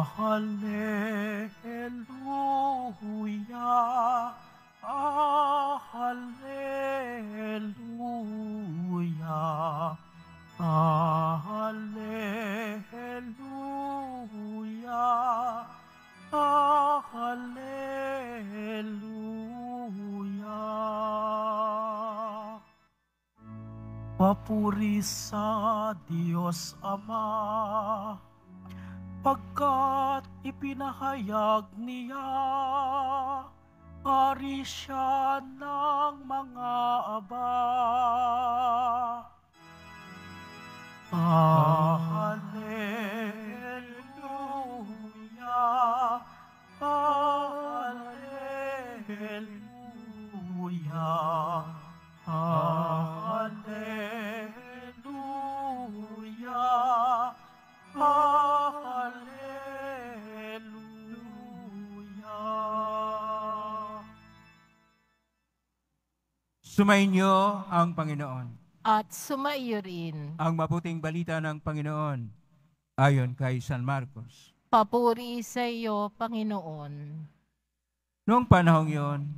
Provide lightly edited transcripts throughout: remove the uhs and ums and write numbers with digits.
Hallelujah, Hallelujah, Hallelujah, Hallelujah. Papuri sa Diyos Ama, pagkat ipinahayag niya, hari siya ng mga aba. Hallelujah, Hallelujah, Hallelujah, Hallelujah. Sumainyo ang Panginoon. At sumaiyo rin. Ang mabuting balita ng Panginoon ayon kay San Marcos. Papuri sa iyo, Panginoon. Noong panahong yon,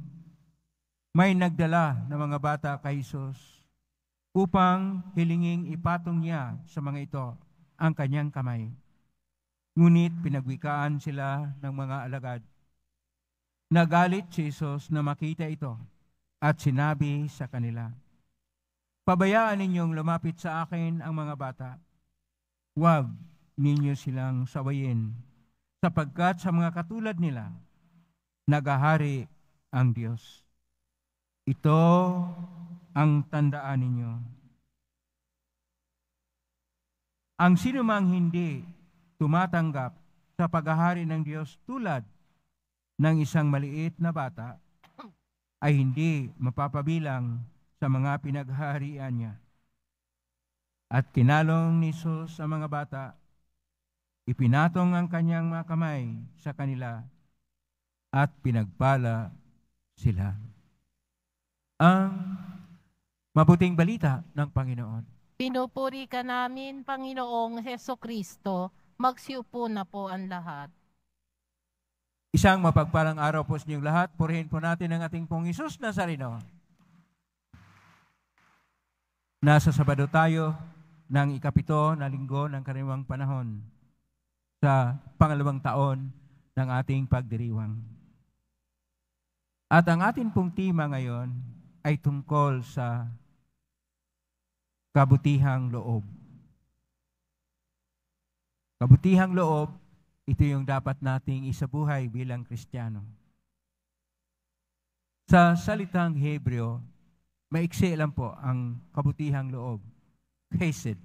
may nagdala ng mga bata kay Jesus upang hilinging ipatong niya sa mga ito ang kanyang kamay. Ngunit pinagwikaan sila ng mga alagad. Nagalit si Jesus na makita ito at sinabi sa kanila, "Pabayaan ninyong lumapit sa akin ang mga bata. Huwag ninyo silang sawayin, sapagkat sa mga katulad nila, nagahari ang Diyos. Ito ang tandaan ninyo. Ang sinumang hindi tumatanggap sa paghahari ng Diyos tulad ng isang maliit na bata, ay hindi mapapabilang sa mga pinaghaharian niya." At kinalong ni Jesus sa mga bata, ipinatong ang kanyang mga kamay sa kanila, at pinagpala sila. Ang mabuting balita ng Panginoon. Pinupuri ka namin, Panginoong Hesukristo. Magsiupo na po ang lahat. Isang mapagpalang araw po sa inyong lahat. Purihin po natin ang ating pong Hesus Nazareno. Nasa Sabado tayo ng ikapito na linggo ng karaniwang panahon sa pangalawang taon ng ating pagdiriwang. At ang ating pong tema ngayon ay tungkol sa kabutihang loob. Kabutihang loob, ito yung dapat nating isabuhay bilang Kristiyano. Sa salitang Hebreo, maiksi lang po ang kabutihang loob, chesed.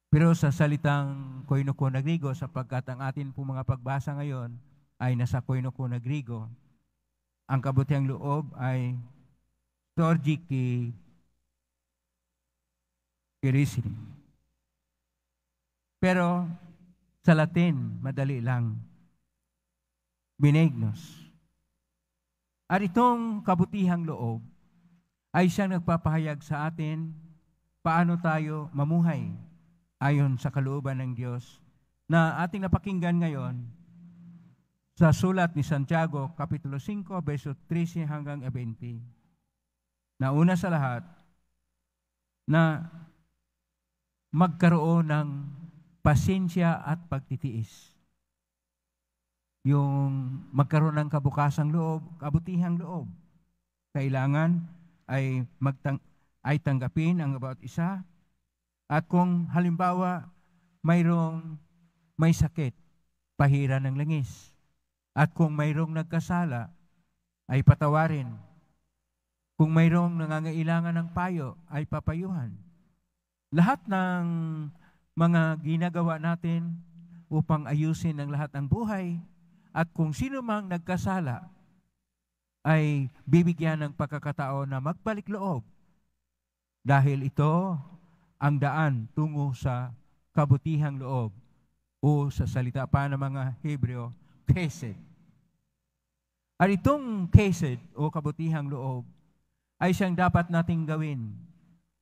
Pero sa salitang koinoko na Grigo, sapagkat ang atin po mga pagbasa ngayon ay nasa koinoko na Grigo, ang kabutihang loob ay storgiki kirisini. Pero sa Latin, madali lang, benignos. At itong kabutihang loob ay siyang nagpapahayag sa atin paano tayo mamuhay ayon sa kalooban ng Diyos na ating napakinggan ngayon sa sulat ni Santiago, Kapitulo 5, verso 13 hanggang 20. Na una sa lahat, na magkaroon ng pasensya at pagtitiis. Yung magkaroon ng kabukasang loob, kabutihang loob. Kailangan ay tanggapin ang bawat isa. At kung halimbawa may sakit, pahira ng langis. At kung mayroong nagkasala, ay patawarin. Kung mayroong nangangailangan ng payo, ay papayuhan. Lahat ng mga ginagawa natin upang ayusin ang lahat ng buhay, at kung sino mang nagkasala, ay bibigyan ng pagkakataon na magbalik loob. Dahil ito ang daan tungo sa kabutihang loob o sa salita pa ng mga Hebreo, chesed. At itong chesed o kabutihang loob ay siyang dapat nating gawin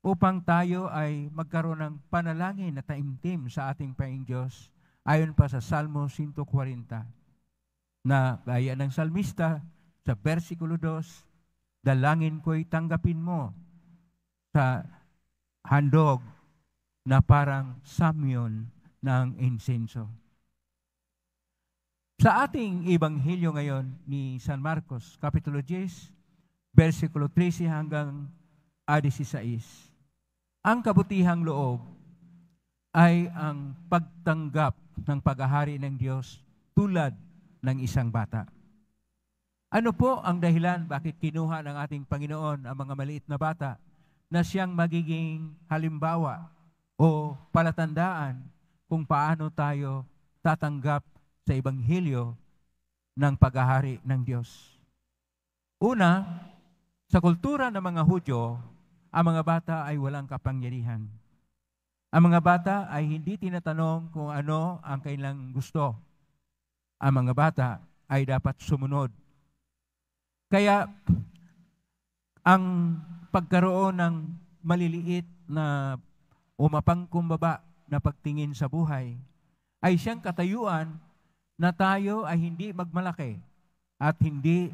upang tayo ay magkaroon ng panalangin na taimtim sa ating Panginoong Diyos Ayon pa sa Salmo 140 na gaya ng salmista sa versikulo 2, dalangin ko'y tanggapin mo sa handog na parang samyon ng insenso. Sa ating ebanghelyo ngayon ni San Marcos, Kapitulo 10, versikulo 13 hanggang 16, ang kabutihang loob ay ang pagtanggap ng paghahari ng Diyos tulad ng isang bata. Ano po ang dahilan bakit kinuha ng ating Panginoon ang mga maliit na bata na siyang magiging halimbawa o palatandaan kung paano tayo tatanggap sa ebanghelyo ng paghahari ng Diyos? Una, sa kultura ng mga Hudyo, ang mga bata ay walang kapangyarihan. Ang mga bata ay hindi tinatanong kung ano ang kailang gusto. Ang mga bata ay dapat sumunod. Kaya ang pagkaroon ng maliliit na o mapangkumbaba na pagtingin sa buhay ay siyang katayuan na tayo ay hindi magmalaki at hindi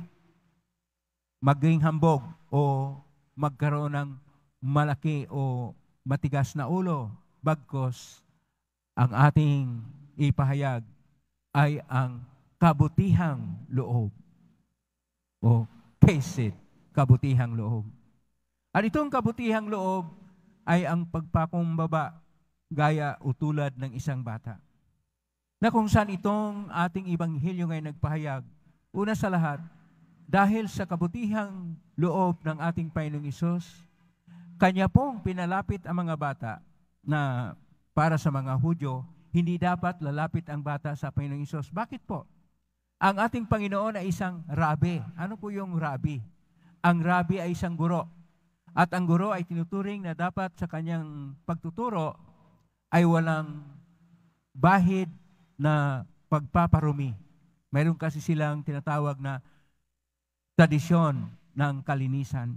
maging hambog o magkaroon ng malaki o matigas na ulo, bagkos ang ating ipahayag ay ang kabutihang loob o kesit, kabutihang loob. At itong kabutihang loob ay ang pagpakumbaba gaya o tulad ng isang bata. Na kung saan itong ating ebanghelyo ngayon nagpahayag, una sa lahat, dahil sa kabutihang loob ng ating Panginoong Hesus, Kanya pong pinalapit ang mga bata na para sa mga Hudyo, hindi dapat lalapit ang bata sa Panginoong Hesus. Bakit po? Ang ating Panginoon ay isang rabi. Ano po yung rabi? Ang rabi ay isang guro. At ang guro ay tinuturing na dapat sa kanyang pagtuturo ay walang bahid na pagpaparumi. Mayroon kasi silang tinatawag na tradisyon ng kalinisan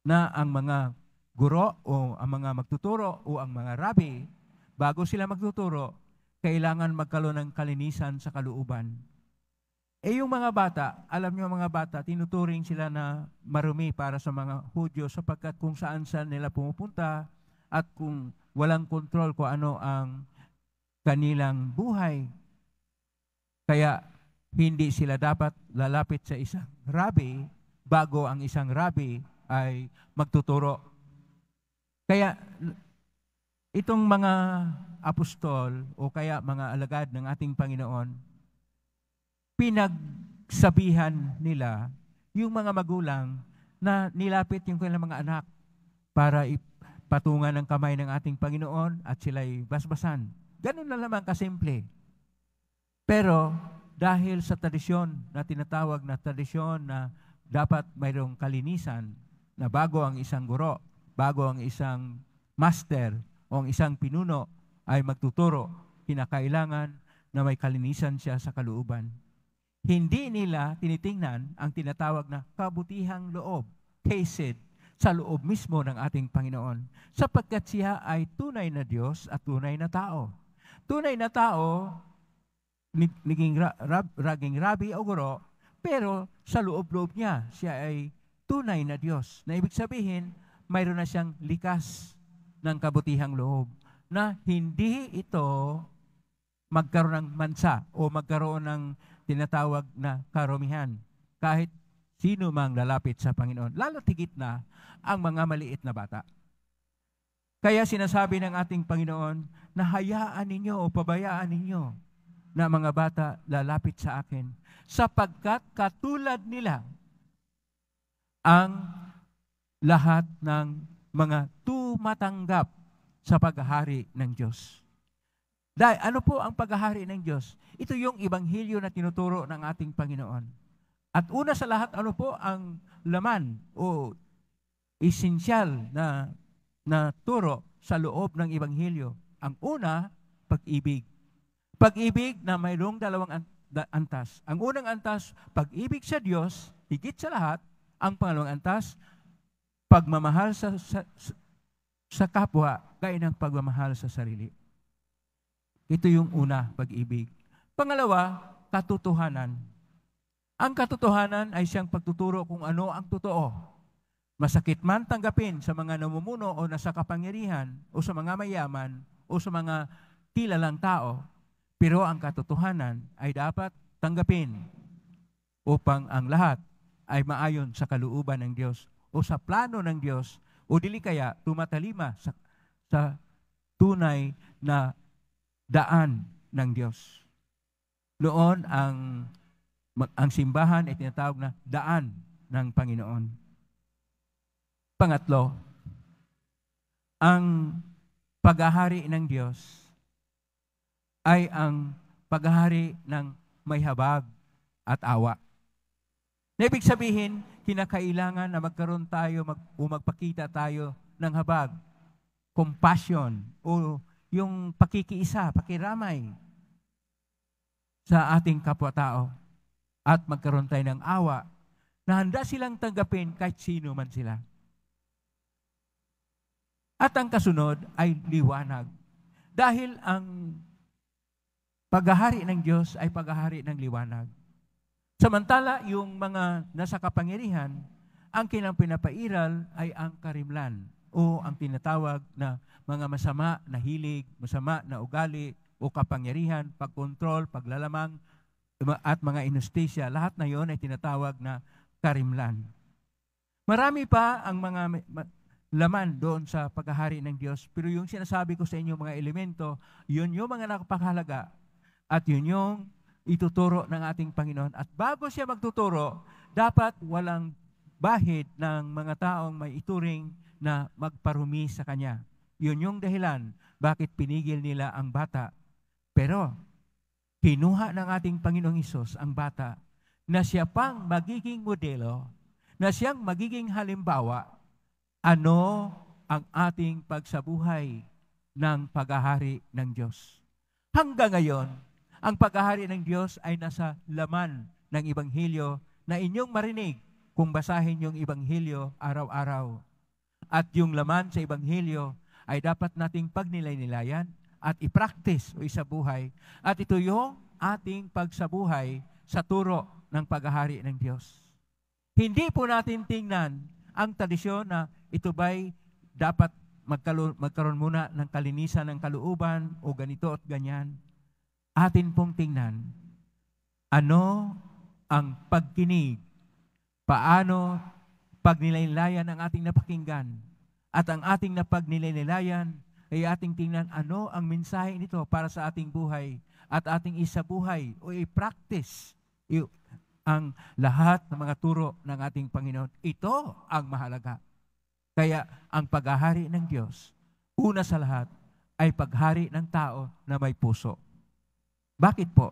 na ang mga guro o ang mga magtuturo o ang mga rabi, bago sila magtuturo, kailangan magkaroon ng kalinisan sa kalooban. Yung mga bata, alam niyo mga bata, tinuturing sila na marumi para sa mga Hudyo sapagkat kung saan nila pumupunta at kung walang kontrol kung ano ang kanilang buhay. Kaya hindi sila dapat lalapit sa isang rabi bago ang isang rabi ay magtuturo. Kaya itong mga apostol o kaya mga alagad ng ating Panginoon, pinagsabihan nila yung mga magulang na nilapit yung kanilang mga anak para ipatungan ng kamay ng ating Panginoon at sila'y basbasan. Ganun na naman kasimple. Pero dahil sa tradisyon na tinatawag na tradisyon na dapat mayroong kalinisan na bago ang isang guro, bago ang isang master o ang isang pinuno ay magtuturo, kinakailangan na may kalinisan siya sa kalooban. Hindi nila tinitingnan ang tinatawag na kabutihang loob, kesid, sa loob mismo ng ating Panginoon, sapagkat siya ay tunay na Diyos at tunay na tao. Tunay na tao, naging raging rabi o guro, pero sa loob-loob niya, siya ay tunay na Diyos. Na ibig sabihin, mayroon na siyang likas ng kabutihang loob na hindi ito magkaroon ng mansa o magkaroon ng tinatawag na karumihan kahit sino mang lalapit sa Panginoon. Lalo tigit na ang mga maliit na bata. Kaya sinasabi ng ating Panginoon na hayaan ninyo o pabayaan ninyo na mga bata lalapit sa akin sapagkat katulad nila ang lahat ng mga tumatanggap sa paghahari ng Diyos. Dahil ano po ang paghahari ng Diyos? Ito yung ebanghelyo na tinuturo ng ating Panginoon. At una sa lahat, ano po ang laman o esensyal na turo sa loob ng ebanghelyo? Ang una, pag-ibig. Pag-ibig na mayroong dalawang antas. Ang unang antas, pag-ibig sa Diyos, higit sa lahat. Ang pangalawang antas, pagmamahal sa kapwa, gaya ng pagmamahal sa sarili. Ito yung una, pag-ibig. Pangalawa, katotohanan. Ang katotohanan ay siyang pagtuturo kung ano ang totoo. Masakit man tanggapin sa mga namumuno o nasa kapangyarihan o sa mga mayaman o sa mga kilalang tao, pero ang katotohanan ay dapat tanggapin upang ang lahat ay maayon sa kalooban ng Diyos o sa plano ng Diyos o dili kaya tumatalima sa tunay na daan ng Diyos. Noon ang simbahan ay tinatawag na daan ng Panginoon. Pangatlo, ang paghahari ng Diyos ay ang paghahari ng may habag at awa. Na ibig sabihin, kinakailangan na magkaroon tayo magpakita tayo ng habag, compassion, o yung pakikiisa, pakiramay sa ating kapwa-tao at magkaroon tayo ng awa na handa silang tanggapin kahit sino man sila. At ang kasunod ay liwanag. Dahil ang paghahari ng Diyos ay paghahari ng liwanag. Samantala, yung mga nasa kapangyarihan, ang kanilang pinapairal ay ang karimlan o ang tinatawag na mga masama na hilig, masama na ugali o kapangyarihan, pagkontrol, paglalamang at mga inustisya. Lahat na yon ay tinatawag na karimlan. Marami pa ang mga laman doon sa paghahari ng Diyos. Pero yung sinasabi ko sa inyo mga elemento, yun yung mga nakapakahalaga at yun yung ituturo ng ating Panginoon. At bago siya magtuturo, dapat walang bahid ng mga taong may ituring na magparumi sa Kanya. Yun yung dahilan bakit pinigil nila ang bata. Pero kinuha ng ating Panginoong Hesus ang bata na siya pang magiging modelo, na siyang magiging halimbawa. Ano ang ating pagsabuhay ng paghahari ng Diyos? Hanggang ngayon, ang paghahari ng Diyos ay nasa laman ng Ebanghelyo na inyong marinig kung basahin yung Ebanghelyo araw-araw. At yung laman sa Ebanghelyo ay dapat nating pagnilay-nilayan at i-practice o isabuhay. At ito yung ating pagsabuhay sa turo ng paghahari ng Diyos. Hindi po natin tingnan ang tradisyon na ito ba'y dapat magkaroon muna ng kalinisan ng kalooban o ganito at ganyan. Atin pong tingnan, ano ang pagkinig, paano pagnilaylayan ang ating napakinggan, at ang ating napagnilaylayan ay ating tingnan ano ang mensahe nito para sa ating buhay at ating isabuhay o i-practice ang lahat ng mga turo ng ating Panginoon. Ito ang mahalaga. Kaya ang paghahari ng Diyos, una sa lahat, ay paghari ng tao na may puso. Bakit po?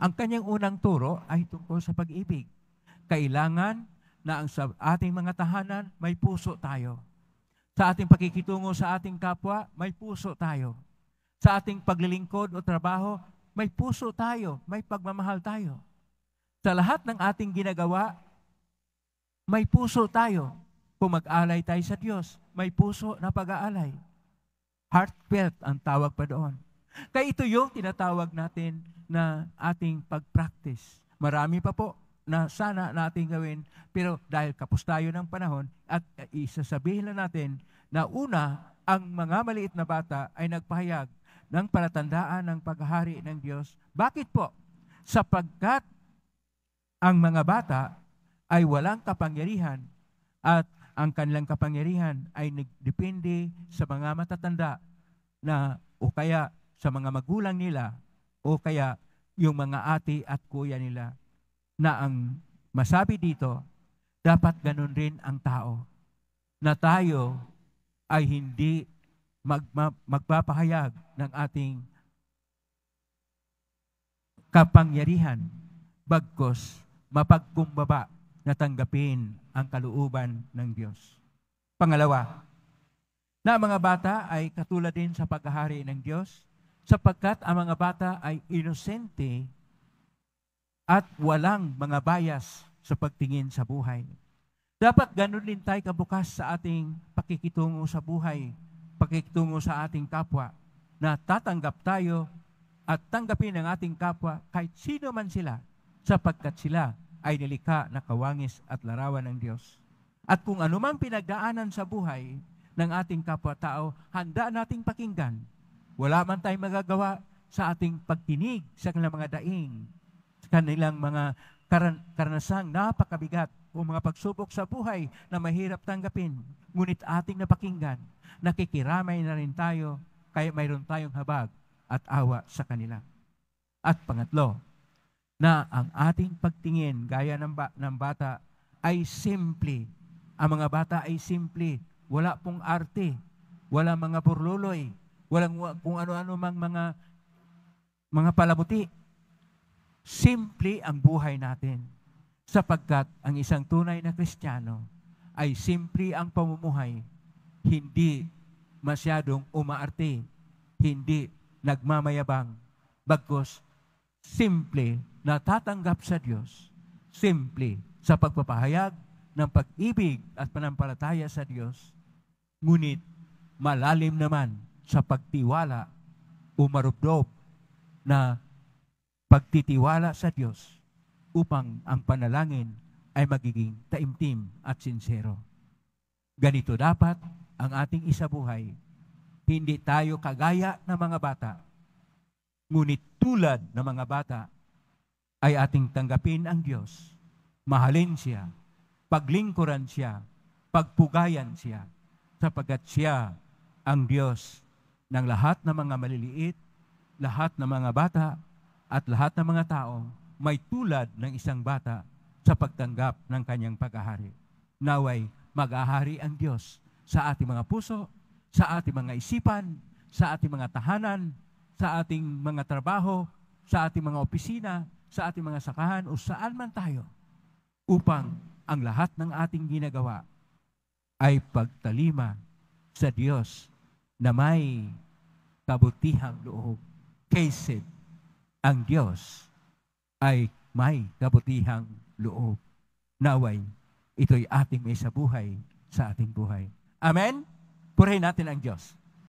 Ang kanyang unang turo ay tungkol sa pag-ibig. Kailangan na ang sa ating mga tahanan, may puso tayo. Sa ating pakikitungo sa ating kapwa, may puso tayo. Sa ating paglilingkod o trabaho, may puso tayo, may pagmamahal tayo. Sa lahat ng ating ginagawa, may puso tayo. Kung mag-alay tayo sa Diyos, may puso na pag-aalay. Heartfelt ang tawag pa doon. Kaya ito yung tinatawag natin na ating pag-practice. Marami pa po na sana natin gawin, pero dahil kapos tayo ng panahon, at isasabihin na natin na una, ang mga maliit na bata ay nagpahayag ng palatandaan ng paghahari ng Diyos. Bakit po? Sapagkat ang mga bata ay walang kapangyarihan at ang kanilang kapangyarihan ay nagdepende sa mga matatanda na o kaya sa mga magulang nila o kaya yung mga ate at kuya nila, na ang masabi dito, dapat ganun rin ang tao, na tayo ay hindi magpapahayag ng ating kapangyarihan, bagkus mapagkumbaba na tanggapin ang kalooban ng Diyos. Pangalawa, na ang mga bata ay katulad din sa paghahari ng Diyos, sapagkat ang mga bata ay inosente at walang mga bias sa pagtingin sa buhay. Dapat ganun din tayo kabukas sa ating pakikitungo sa buhay, pakikitungo sa ating kapwa, na tatanggap tayo at tanggapin ang ating kapwa kahit sino man sila, sapagkat sila ay nilikha na kawangis at larawan ng Diyos. At kung anumang pinagdaanan sa buhay ng ating kapwa-tao, handa nating pakinggan. Wala man tayong magagawa sa ating pagtinig sa kanilang mga daing, sa kanilang mga karanasang napakabigat o mga pagsubok sa buhay na mahirap tanggapin. Ngunit ating napakinggan, nakikiramay na rin tayo, kaya mayroon tayong habag at awa sa kanila. At pangatlo, na ang ating pagtingin gaya ng bata ay simple. Ang mga bata ay simple. Wala pong arte. Wala mga burluloy. Walang kung ano-ano mang mga palamuti. Simple ang buhay natin. Sapagkat ang isang tunay na Kristiyano ay simple ang pamumuhay. Hindi masyadong umaarte. Hindi nagmamayabang. Bagkus, simple na tatanggap sa Diyos. Simple sa pagpapahayag ng pag-ibig at panampalataya sa Diyos. Ngunit malalim naman sa pagtiwala o marubdob na pagtitiwala sa Diyos upang ang panalangin ay magiging taimtim at sincero. Ganito dapat ang ating isabuhay. Hindi tayo kagaya ng mga bata, ngunit tulad ng mga bata ay ating tanggapin ang Diyos, mahalin siya, paglingkuran siya, pagpugayan siya, sapagkat siya ang Diyos ng lahat ng mga maliliit, lahat ng mga bata, at lahat ng mga taong may tulad ng isang bata sa pagtanggap ng kanyang paghahari. Naway mag-ahari ang Diyos sa ating mga puso, sa ating mga isipan, sa ating mga tahanan, sa ating mga trabaho, sa ating mga opisina, sa ating mga sakahan o saan man tayo, upang ang lahat ng ating ginagawa ay pagtalima sa Diyos na may kabutihang loob. Kaysa ang Diyos ay may kabutihang loob. Naway, ito'y ating may sabuhay sa ating buhay. Amen? Purihin natin ang Diyos.